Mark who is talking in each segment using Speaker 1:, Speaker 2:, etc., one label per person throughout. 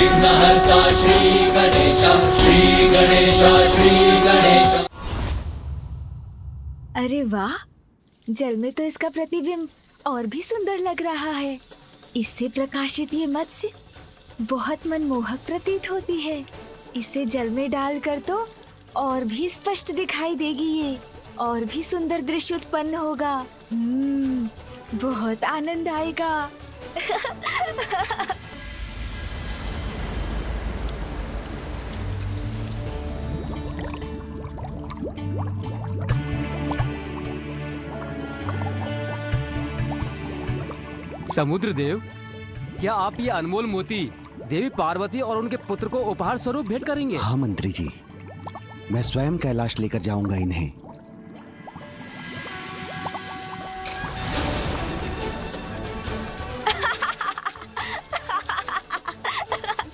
Speaker 1: विघ्नहर्ता श्री गणेश, श्री गणेश, श्री गणेश।
Speaker 2: अरे वाह, जल में तो इसका प्रतिबिंब और भी सुंदर लग रहा है। इससे प्रकाशित ये मत्स्य बहुत मनमोहक प्रतीत होती है। इसे जल में डालकर तो और भी स्पष्ट दिखाई देगी ये, और भी सुंदर दृश्य उत्पन्न होगा। बहुत आनंद आएगा।
Speaker 3: समुद्र देव, क्या आप ये अनमोल मोती देवी पार्वती और उनके पुत्र को उपहार स्वरूप भेंट करेंगे?
Speaker 4: हाँ मंत्री जी, मैं स्वयं कैलाश लेकर जाऊंगा इन्हें।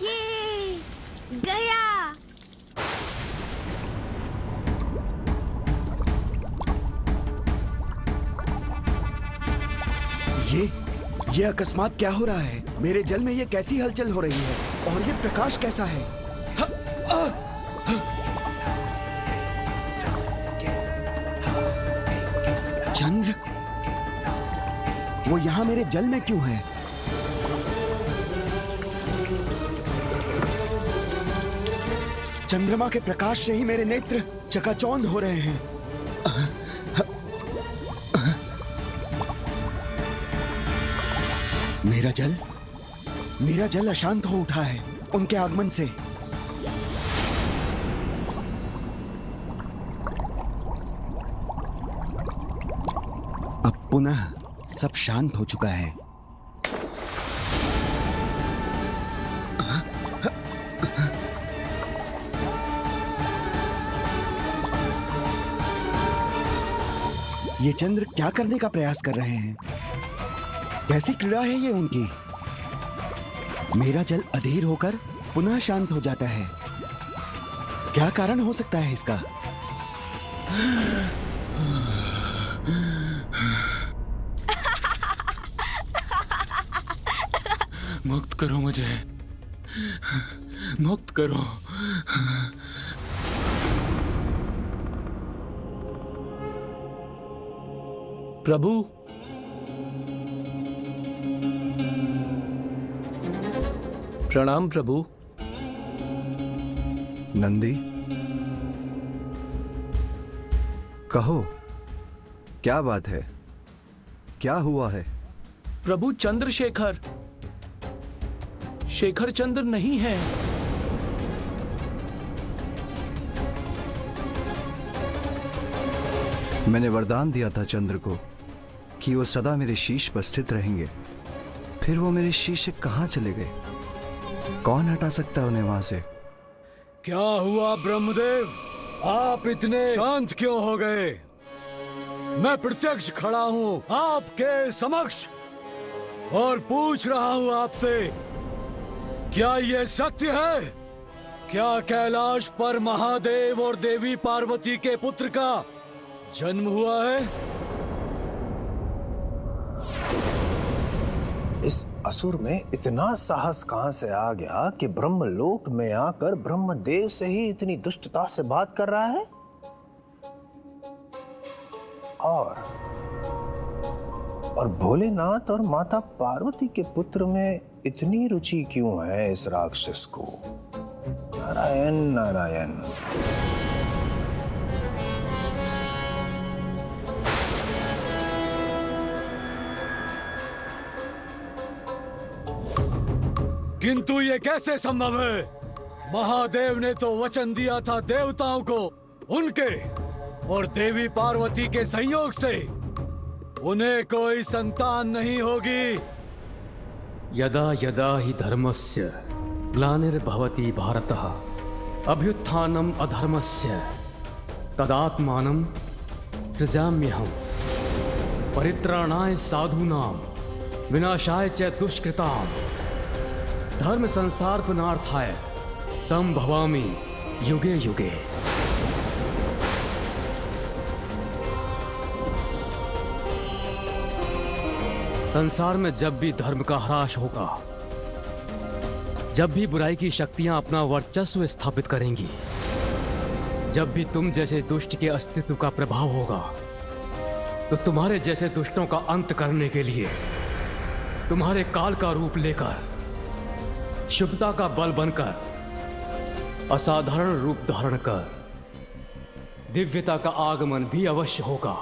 Speaker 2: ये गया।
Speaker 4: ये अकस्मात क्या हो रहा है? मेरे जल में ये कैसी हलचल हो रही है? और ये प्रकाश कैसा है? चंद्र, वो यहाँ मेरे जल में क्यों है? चंद्रमा के प्रकाश से ही मेरे नेत्र चकाचौंध हो रहे हैं। मेरा जल अशांत हो उठा है उनके आगमन से। अब पुनः सब शांत हो चुका है। ये चंद्र क्या करने का प्रयास कर रहे हैं? कैसी क्रीड़ा है ये उनकी? मेरा जल अधीर होकर पुनः शांत हो जाता है। क्या कारण हो सकता है इसका?
Speaker 5: मुक्त करो मुझे, मुक्त करो।
Speaker 6: प्रभु, प्रणाम प्रभु।
Speaker 7: नंदी, कहो क्या बात है? क्या हुआ है?
Speaker 6: प्रभु, चंद्रशेखर शेखर चंद्र नहीं है।
Speaker 7: मैंने वरदान दिया था चंद्र को कि वो सदा मेरे शीश पर स्थित रहेंगे। फिर वो मेरे शीश से कहां चले गए? कौन हटा सकता है उन्हें वहां से?
Speaker 8: क्या हुआ ब्रह्मदेव, आप इतने शांत क्यों हो गए? मैं प्रत्यक्ष खड़ा हूं आपके समक्ष और पूछ रहा हूं आपसे, क्या ये सत्य है? क्या कैलाश पर महादेव और देवी पार्वती के पुत्र का जन्म हुआ है?
Speaker 9: इस असुर में इतना साहस कहां से आ गया कि ब्रह्मलोक में आकर ब्रह्मदेव से ही इतनी दुष्टता से बात कर रहा है? और भोलेनाथ और माता पार्वती के पुत्र में इतनी रुचि क्यों है इस राक्षस को? नारायण नारायण।
Speaker 8: किंतु ये कैसे संभव है? महादेव ने तो वचन दिया था देवताओं को, उनके और देवी पार्वती के संयोग से उन्हें कोई संतान नहीं होगी।
Speaker 3: यदा यदा हि धर्मस्य ग्लानिर्भवति भारतः अभ्युत्थानम् अधर्मस्य तदात्मानं सृजाम्यहम् परित्राणाय साधूनां विनाशाय च दुष्कृतां धर्म संस्थापनार्थाय संभवामि युगे युगे। संसार में जब भी धर्म का ह्रास होगा, जब भी बुराई की शक्तियां अपना वर्चस्व स्थापित करेंगी, जब भी तुम जैसे दुष्ट के अस्तित्व का प्रभाव होगा, तो तुम्हारे जैसे दुष्टों का अंत करने के लिए तुम्हारे काल का रूप लेकर, शुभता का बल बनकर, असाधारण रूप धारण कर दिव्यता का आगमन भी अवश्य होगा।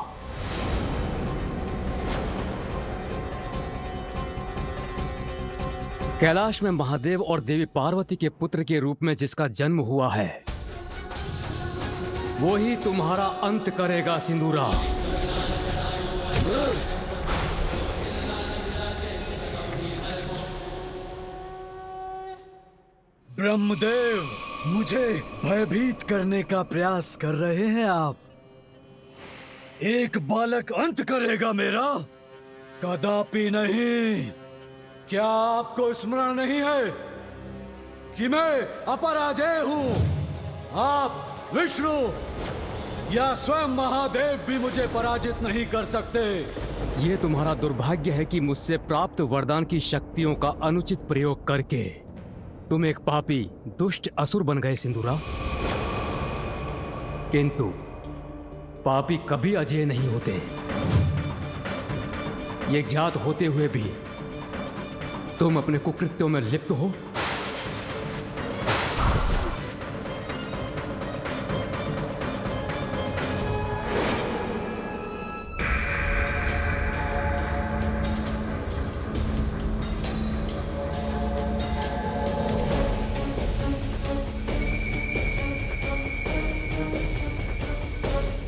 Speaker 3: कैलाश में महादेव और देवी पार्वती के पुत्र के रूप में जिसका जन्म हुआ है, वो ही तुम्हारा अंत करेगा सिंदूरा।
Speaker 8: ब्रह्मदेव, मुझे भयभीत करने का प्रयास कर रहे हैं आप। एक बालक अंत करेगा मेरा? कदापि नहीं। क्या आपको स्मरण नहीं है कि मैं अपराजेय हूं? आप विष्णु या स्वयं महादेव भी मुझे पराजित नहीं कर सकते।
Speaker 3: ये तुम्हारा दुर्भाग्य है कि मुझसे प्राप्त वरदान की शक्तियों का अनुचित प्रयोग करके तुम एक पापी दुष्ट असुर बन गए सिंदूरा। किंतु पापी कभी अजेय नहीं होते। ये ज्ञात होते हुए भी तुम अपने कुकृत्यों में लिप्त हो।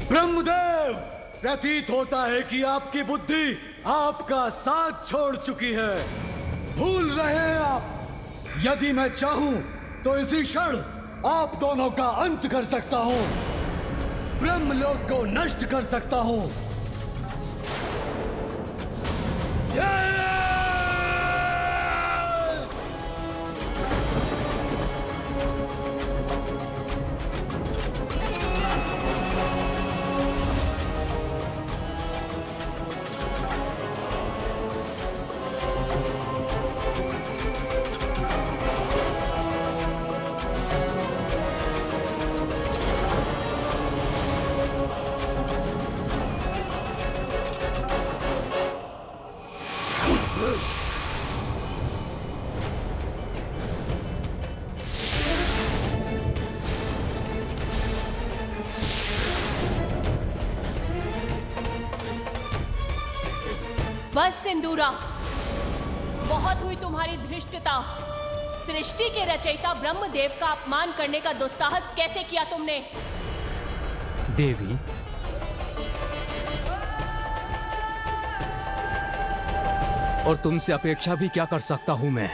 Speaker 8: ब्रह्मदेव, प्रतीत होता है कि आपकी बुद्धि आपका साथ छोड़ चुकी है। भूल रहे हैं आप। यदि मैं चाहूं तो इसी क्षण आप दोनों का अंत कर सकता हूं, ब्रह्मलोक को नष्ट कर सकता हूं।
Speaker 10: बस सिंदूरा, बहुत हुई तुम्हारी धृष्टता। सृष्टि के रचयिता ब्रह्मदेव का अपमान करने का दुस्साहस कैसे किया तुमने?
Speaker 3: देवी, और तुमसे अपेक्षा भी क्या कर सकता हूं मैं?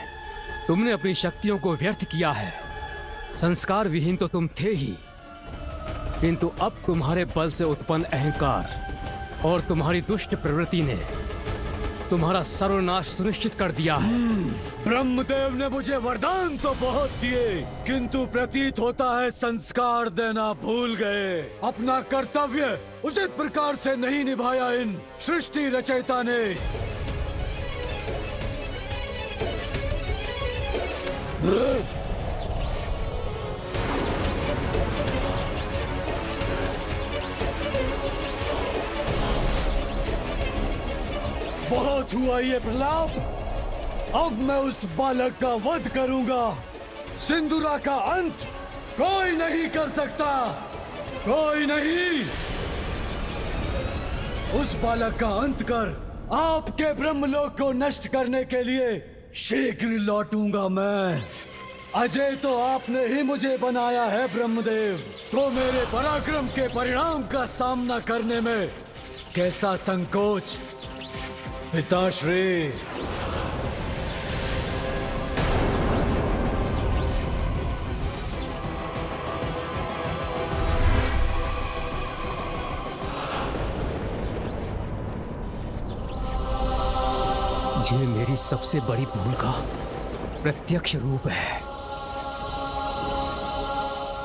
Speaker 3: तुमने अपनी शक्तियों को व्यर्थ किया है। संस्कार विहीन तो तुम थे ही, किंतु अब तुम्हारे बल से उत्पन्न अहंकार और तुम्हारी दुष्ट प्रवृत्ति ने तुम्हारा सर्वनाश सुनिश्चित कर दिया है।
Speaker 8: ब्रह्मदेव ने मुझे वरदान तो बहुत दिए, किंतु प्रतीत होता है संस्कार देना भूल गए। अपना कर्तव्य उचित प्रकार से नहीं निभाया इन सृष्टि रचयिता ने। बहुत हुआ ये प्रलाप। अब मैं उस बालक का वध करूंगा। सिंदूरा का अंत कोई नहीं कर सकता, कोई नहीं। उस बालक का अंत कर आपके ब्रह्मलोक को नष्ट करने के लिए शीघ्र लौटूंगा मैं। अजय तो आपने ही मुझे बनाया है ब्रह्मदेव, तो मेरे पराक्रम के परिणाम का सामना करने में कैसा संकोच पिताश्री।
Speaker 3: ये मेरी सबसे बड़ी भूल का प्रत्यक्ष रूप है।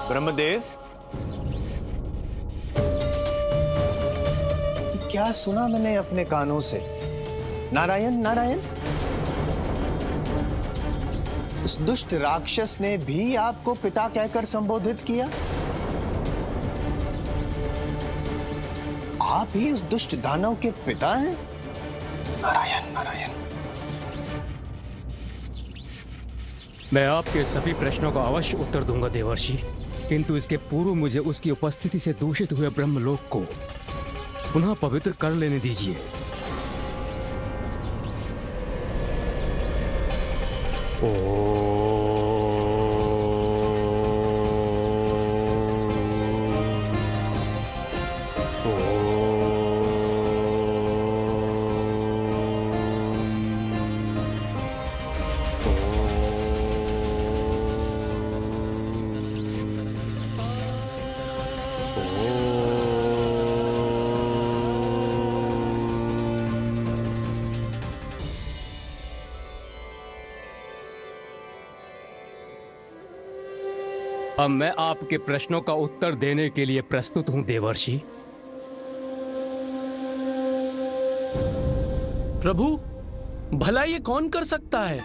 Speaker 9: ब्रह्मदेव, क्या सुना मैंने अपने कानों से? नारायण नारायण। उस दुष्ट राक्षस ने भी आपको पिता कहकर संबोधित किया? आप ही उस दुष्ट दानव के पिता हैं? नारायण नारायण।
Speaker 3: मैं आपके सभी प्रश्नों का अवश्य उत्तर दूंगा देवर्षि, किंतु इसके पूर्व मुझे उसकी उपस्थिति से दूषित हुए ब्रह्मलोक को पुनः पवित्र कर लेने दीजिए। अब मैं आपके प्रश्नों का उत्तर देने के लिए प्रस्तुत हूं देवर्षि।
Speaker 6: प्रभु, भला ये कौन कर सकता है?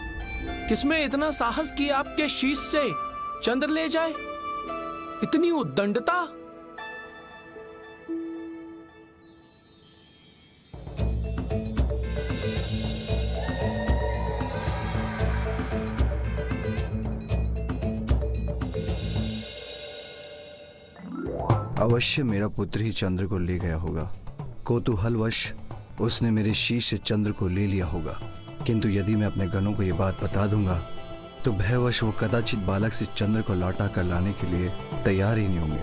Speaker 6: किसमें इतना साहस कि आपके शीश से चंद्र ले जाए? इतनी उद्दंडता?
Speaker 7: अवश्य मेरा पुत्र ही चंद्र को ले गया होगा। कौतूहलवश उसने मेरे शीश से चंद्र को ले लिया होगा, किंतु यदि मैं अपने गणों को यह बात बता दूंगा तो भयवश वो कदाचित बालक से चंद्र को लौटा कर लाने के लिए तैयार ही नहीं होंगे।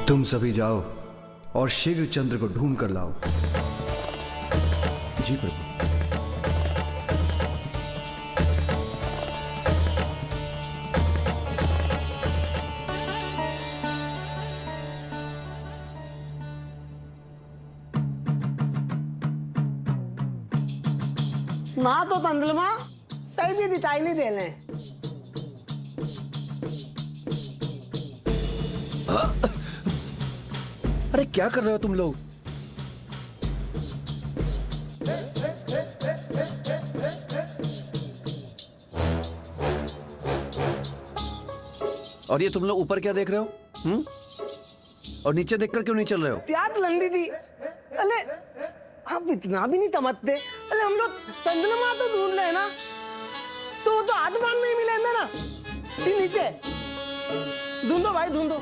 Speaker 7: तुम सभी जाओ और शीघ्र चंद्र को ढूंढ कर लाओ।
Speaker 5: जी प्रभु।
Speaker 11: माँ तो तंदलमा कहीं भी दिखाई नहीं दे रहे।
Speaker 12: अरे क्या कर रहे हो तुम लोग? और ये तुम लोग ऊपर क्या देख रहे हो? और नीचे देखकर क्यों नहीं चल रहे हो?
Speaker 11: त्याग लंदी थी। अरे आप इतना भी नहीं तमकते। अरे हम लोग तंदलमा तो ढूंढ रहे हैं ना, तो हाथ बांध नहीं मिले ना। नीचे ढूंढो भाई, ढूंढो।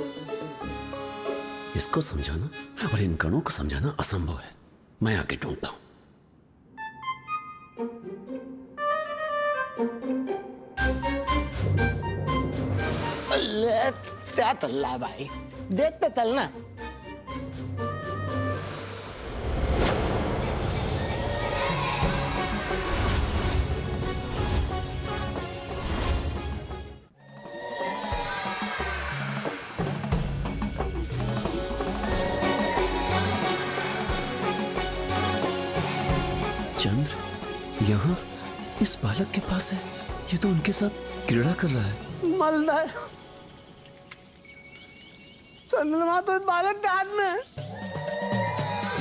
Speaker 12: इसको समझाना और इन गणों को समझाना असंभव है। मैं आके ढूंढता हूं।
Speaker 11: क्या तल्ला है भाई, देखते तलना।
Speaker 12: चंद्र यहाँ इस बालक के पास है। ये तो उनके साथ क्रीड़ा कर रहा है।
Speaker 11: मलदा चंद्रमा तो इस बालक के हाथ में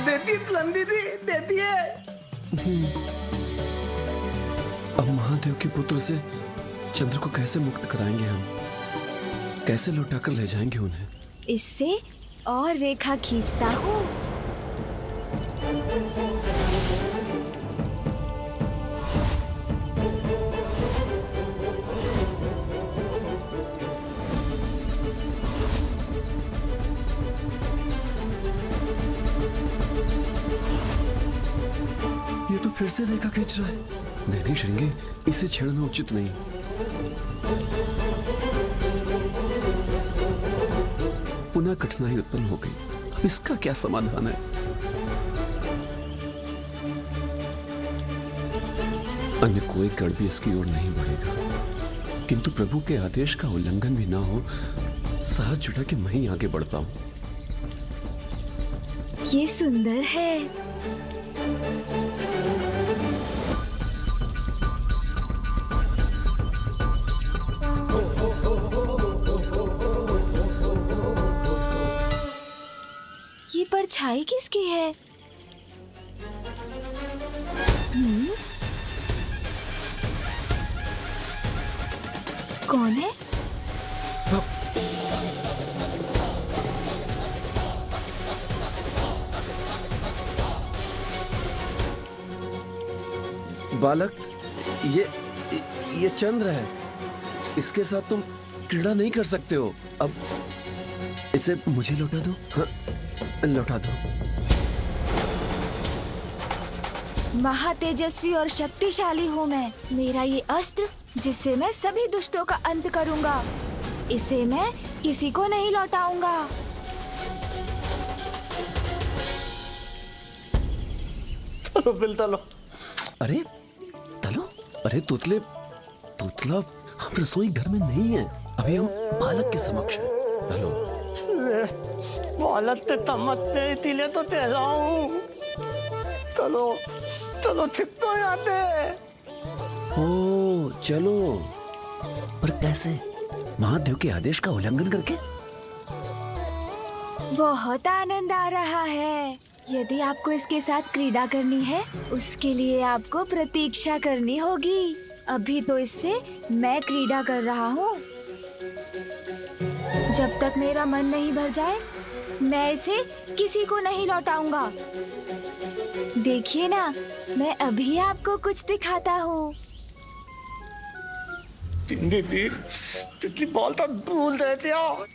Speaker 11: देती लंदी थी, देती है।
Speaker 12: अब महादेव के पुत्र से चंद्र को कैसे मुक्त कराएंगे हम? कैसे लौटा कर ले जाएंगे उन्हें?
Speaker 2: इससे और रेखा खींचता हूँ।
Speaker 12: ये तो फिर से रेखा खींच रहा है। नहीं श्रृंगी, इसे छेड़ना उचित नहीं। पुनः कठिनाई उत्पन्न हो गई। अब इसका क्या समाधान है? अन्य कोई कण भी इसकी ओर नहीं बढ़ेगा, किंतु प्रभु के आदेश का उल्लंघन भी ना हो, साहस जुटा के मैं ही आगे बढ़ता हूं।
Speaker 2: ये सुंदर है। ये परछाई किसकी है? कौन है?
Speaker 12: बालक, ये चंद्र है। इसके साथ तुम क्रीड़ा नहीं कर सकते हो। अब इसे मुझे लौटा दो। हाँ, लौटा दो।
Speaker 2: महातेजस्वी और शक्तिशाली हूँ मैं। मेरा ये अस्त्र जिससे मैं सभी दुष्टों का अंत करूँगा, इसे मैं किसी को नहीं लौटाऊंगा।
Speaker 11: चलो बिल तलो।
Speaker 12: अरे तलो? अरे तोतला हम रसोई घर में नहीं है, अभी हम बालक के समक्ष हैं। तलो
Speaker 11: बालक ते तमत्ते तिले तो तेजाऊं। चलो ठीक तो आते।
Speaker 12: ओ चलो, पर कैसे? महादेव के आदेश का उल्लंघन करके?
Speaker 2: बहुत आनंद आ रहा है। यदि आपको इसके साथ क्रीड़ा करनी है, उसके लिए आपको प्रतीक्षा करनी होगी। अभी तो इससे मैं क्रीड़ा कर रहा हूँ। जब तक मेरा मन नहीं भर जाए, मैं इसे किसी को नहीं लौटाऊंगा। देखिए ना, मैं अभी आपको कुछ दिखाता हूँ।
Speaker 11: तितली बोलता भूल रहते हो।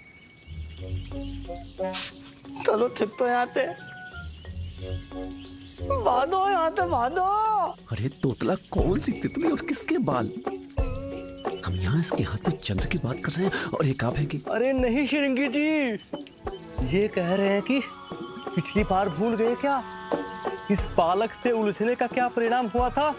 Speaker 11: चलो ठीक तो आते। बांधो यहाँ पे बांधो।
Speaker 12: अरे तोतला, कौन सी तितली और किसके बाल? हम यहाँ इसके हाथ में चंद्र की बात कर रहे हैं और एक आप है कि...
Speaker 11: अरे नहीं श्रृंगी जी, ये कह रहे हैं कि पिछली बार भूल गए क्या? इस बालक से उलझने का क्या परिणाम हुआ था?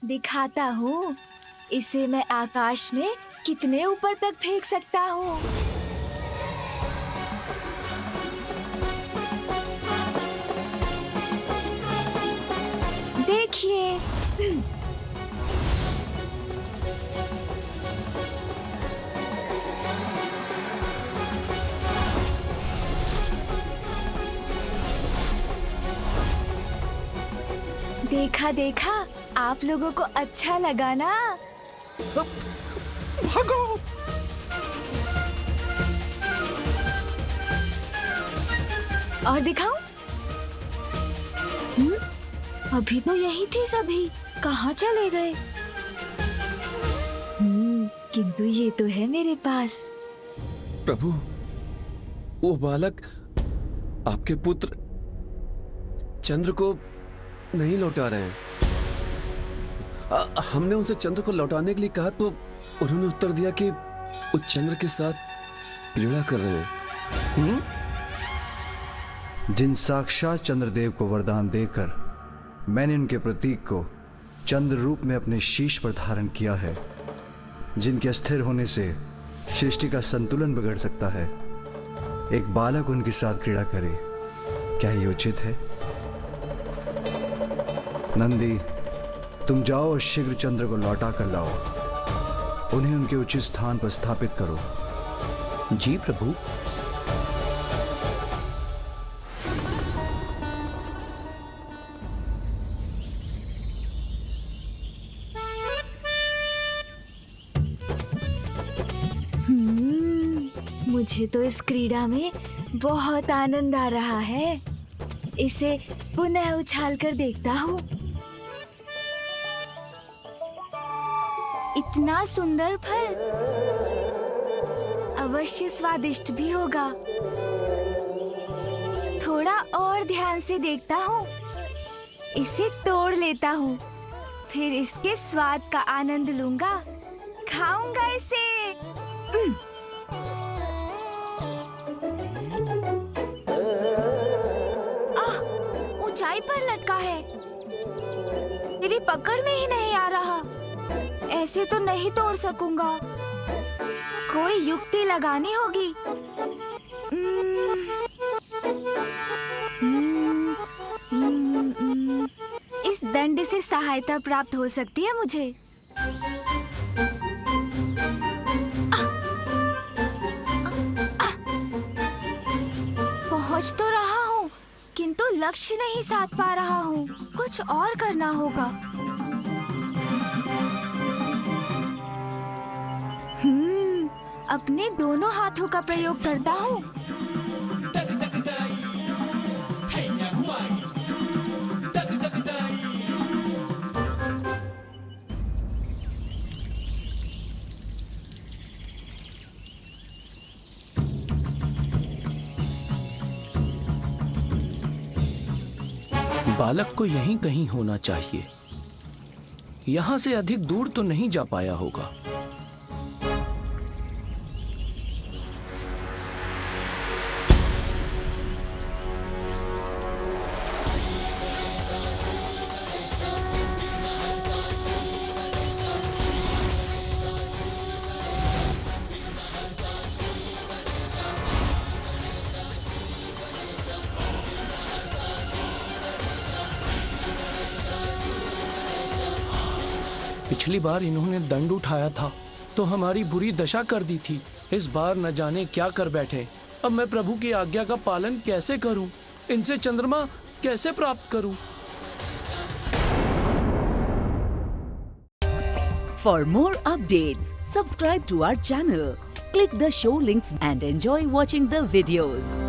Speaker 2: दिखाता हूँ। इसे मैं आकाश में कितने ऊपर तक फेंक सकता हूँ। देखिए। देखा, आप लोगों को अच्छा लगा ना?
Speaker 11: भागो।
Speaker 2: और दिखाऊं? अभी तो यही थे सभी, कहाँ चले गए? किंतु ये तो है मेरे पास।
Speaker 12: प्रभु, वो बालक आपके पुत्र चंद्र को नहीं लौटा रहे हैं। हमने उनसे चंद्र को लौटाने के लिए कहा तो उन्होंने उत्तर दिया कि वो चंद्र के साथ क्रीड़ा कर रहे हैं।
Speaker 7: जिन साक्षात चंद्रदेव को वरदान देकर मैंने उनके प्रतीक को चंद्र रूप में अपने शीश पर धारण किया है, जिनके अस्थिर होने से सृष्टि का संतुलन बिगड़ सकता है, एक बालक उनके साथ क्रीड़ा करे, क्या ये उचित है? नंदी, तुम जाओ और शीघ्र चंद्र को लौटा कर लाओ। उन्हें उनके उचित स्थान पर स्थापित करो।
Speaker 12: जी प्रभु।
Speaker 2: मुझे तो इस क्रीड़ा में बहुत आनंद आ रहा है। इसे पुनः उछाल कर देखता हूँ। इतना सुंदर फल, अवश्य स्वादिष्ट भी होगा। थोड़ा और ध्यान से देखता हूँ। इसे तोड़ लेता हूँ, फिर इसके स्वाद का आनंद लूंगा, खाऊंगा इसे। ऊंचाई पर लटका है, मेरी पकड़ में ही नहीं आ रहा। ऐसे तो नहीं तोड़ सकूंगा, कोई युक्ति लगानी होगी। दंड से सहायता प्राप्त हो सकती है मुझे। पहुंच तो रहा हूँ, किंतु लक्ष्य नहीं साध पा रहा हूँ। कुछ और करना होगा। अपने दोनों हाथों का प्रयोग करता हूँ।
Speaker 6: बालक को यहीं कहीं होना चाहिए। यहां से अधिक दूर तो नहीं जा पाया होगा। पिछली बार इन्होंने दंड उठाया था तो हमारी बुरी दशा कर दी थी। इस बार न जाने क्या कर बैठे। अब मैं प्रभु की आज्ञा का पालन कैसे करूं? इनसे चंद्रमा कैसे प्राप्त करूं?
Speaker 13: For more updates, subscribe to our channel, click the show links and enjoy watching the videos.